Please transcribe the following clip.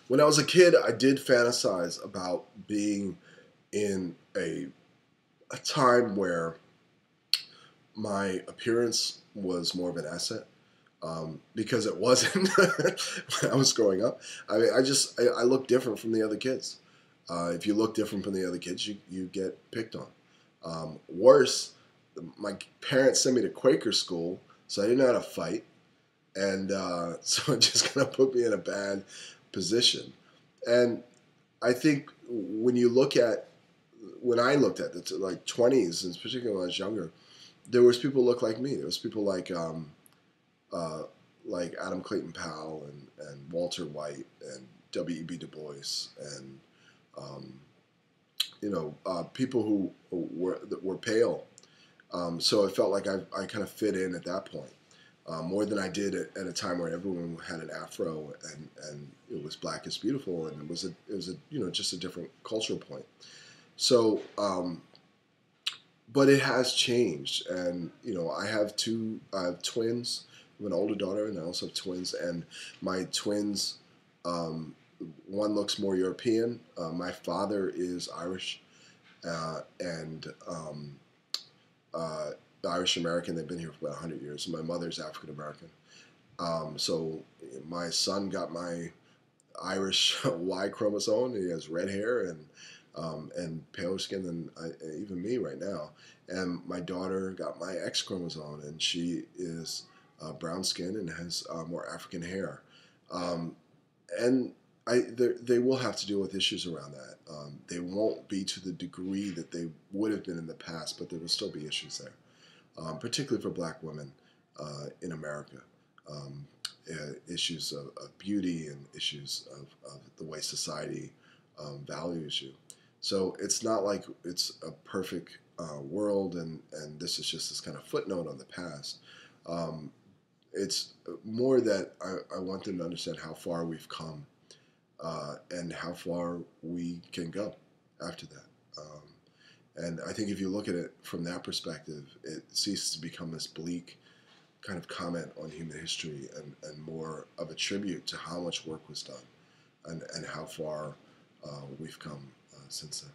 When I was a kid, I did fantasize about being in a time where my appearance was more of an asset. Because it wasn't when I was growing up. I mean, I look different from the other kids. If you look different from the other kids, you get picked on. Worse, my parents sent me to Quaker school, so I didn't know how to fight, and so it just kind of put me in a bad position. And I think when I looked at the like 20s, and particularly when I was younger, there was people who looked like me. There was people uh, like Adam Clayton Powell and Walter White and W.E.B. Du Bois and um, people who were pale. So it felt like I kind of fit in at that point. More than I did at a time where everyone had an afro and it was black is beautiful, and it was just a different cultural point. So, but it has changed, and I have twins. I have an older daughter, and I also have twins. And my twins, um, one looks more European. My father is Irish, and uh, Irish American. They've been here for about 100 years. And my mother's African American. So my son got my Irish Y chromosome. He has red hair and paler skin than even me right now. And my daughter got my X chromosome, and she is brown skin and has more African hair. Um, and they will have to deal with issues around that. They won't be to the degree that they would have been in the past, but there will still be issues there, particularly for Black women in America. Um, Issues of beauty and issues of the way society values you. So it's not like it's a perfect world, and this is just this kind of footnote on the past. Um, it's more that I want them to understand how far we've come and how far we can go after that. And I think if you look at it from that perspective, it ceases to become this bleak kind of comment on human history and more of a tribute to how much work was done and how far we've come since then.